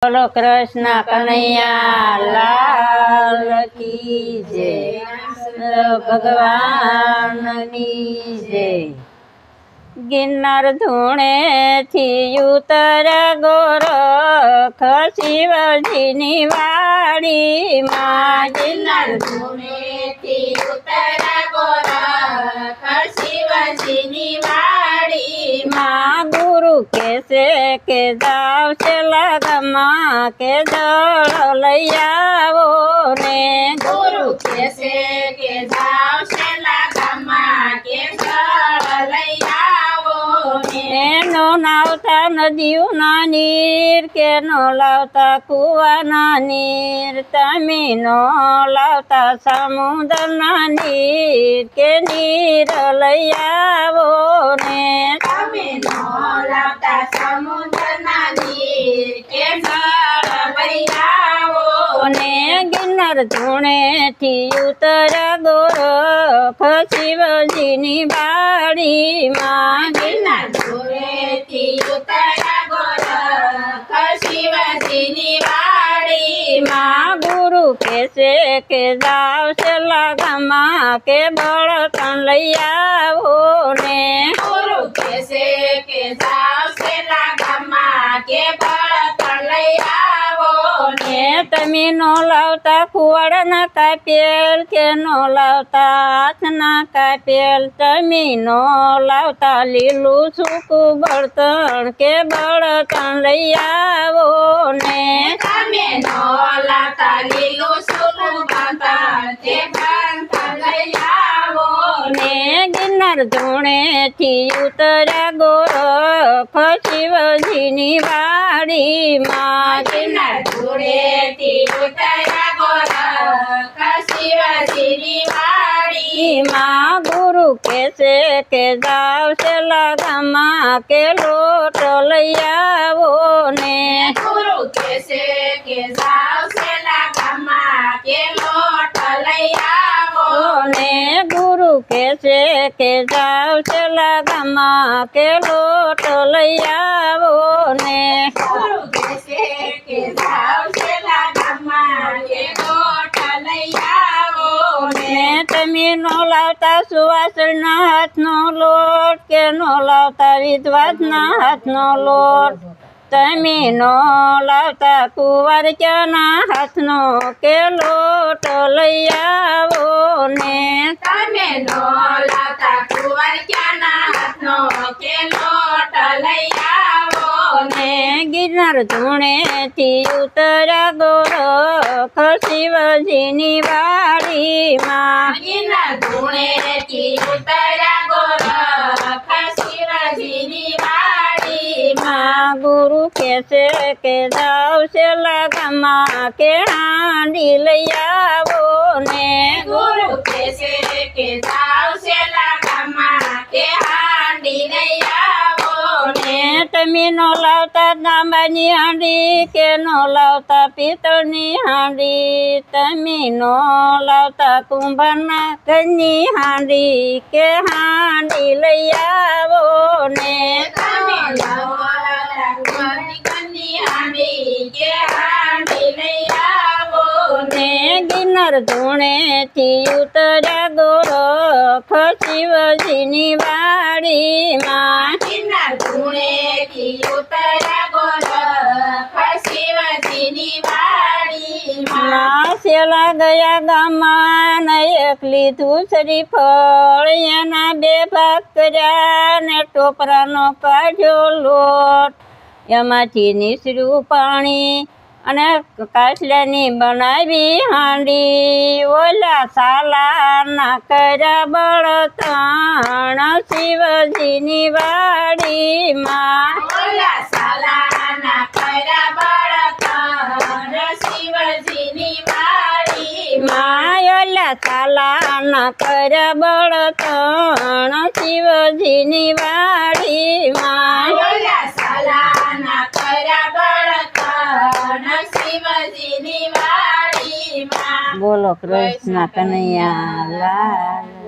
બોલો કૃષ્ણ કનૈયા લાલ કી જય, ભગવાનની જય। ગિરનાર ધૂણે થી ઉતર ગોરખ શિવજીની વાડીમાં, ગિરનાર ધૂણે થી ઉતર ગોરખ શિવજીની વાડીમાં। ગુરુ કેસે કે જાવ છે લગમાં કે જળ લઈ આવો ને, ગુરુ કેસે કે જાવ છે લગમાં કે જળ લઈ આવો ને। નો નાવતા નદીઓના નીર કે નો લાવતા કુવાના નીર, તમે નો લાવતા સમુદ્રના નીર કે નીર લઈ આવો ને, તમે નો લાવતા સમુદ્રના નીર કે જળ લઈ આવો ને। ગિરનાર ધૂણે થી ઉતર ગોરખ શિવજીની વાડીમાં, ગિરનાર ધૂણે થી ઉતર ગોરખ શિવજીની વાડીમાં। ગુરુ કેસે કે જાવ છે લગમાં કે બળતણ લઈ આવો ને, ગુરુ કેસે કે જાવ છે લગમાં કે બળતણ લઈ આવો ને। તમે નો લાવતા કુવાડના કાપેલ કે નો લાવતા હાથના કાપેલ, તમે નો લાવતા લીલું સૂકું બળતણ કે બળતણ લઈ આવો ને, તમે નો લાવતા લીલું સૂકું બળતણ કે બળતણ લઈ આવો ને। ગિરનાર ધૂણે થી ઉતર્યા ગોરખ શિવજીની વાડીમાં, ગિરનાર ધૂણે થી ઉતર્યા ગોરખ શિવજીની વાડીમાં। ગુરુ કેસે કે જાવ છે લગમાં કે લોટ લઈ આવો ને, ગુરુ કેસે કે જાવ છે લગમાં કે લોટ લઈ આવો ને, ગુરુ કેસે કે જાવ છે લગમાં કે લોટ લઈ આવો ને, ગુરુ કેસે કે જાવ છે લગમાં કે લોટ લઈ આવો ને। તમે નો લાવતા સુવાસણના હાથનો લોટ કે નો લાવતા વિધવાસના હાથનો લોટ, તમે નો લાવતા કુંવારિયાના હાથનો કે લોટ લઈ આવો ને, તમે નો લાવતા કુંવારિયાના હાથનો કે લોટ લઈ આવો ને। ગિરનાર ધૂણે થી ઉતર્યા ગોરખ શિવજીની વાડીમાં, ગિરનાર ધૂણે થી ઉતર્યા ગોરખ શિવજીની વાડીમાં। ગુરુ કેસે કે જાવ છે લગમાં કે હાંડી લઈ આવો ને, ગુરુ કેસે કે જાવ છે લગમાં કે હાંડી લઈ આવો ને। તમે નો લાવતા તાંબાની હાંડી કે નો લાવતા પિત્તળની હાંડી, તમે નો લાવતા કુંભારના ઘરની હાંડી કે હાંડી લઈ આવો ને, તમે લાવતા કુંવારિયાની હાંડી કે હાંડી લઈ આવો ને। ગિરનાર ધૂણે થી ઉતર્યા ગોરખ શિવજીની વાડીમાં, ગિરનાર ધૂણે થી ઉતર્યા ગોરખ શિવજીની વાડીમાં। સેલા ગયા ગામમાં ને એકલી ધૂસરી ફળ, એના બે ભાગ કર્યા ને ટોપરાનો કાઢ્યો લોટ, એમાંથી નીસર્યું પાણી અને કાચલાની બનાવી હાંડી, ઓલા સાલાના કર્યા બળતણ શિવજીની વાડીમાં, ઓલા સાલાના કર્યા બળતણ શિવજીની વાડીમાં। ઓલા સાલાના કર્યા બળતણ શિવજીની વાડીમાં, ઓલા સાલાના કર્યા બળતણ શિવજીની વાડીમાં। બોલો કૃષ્ણ કનૈયા લાલ।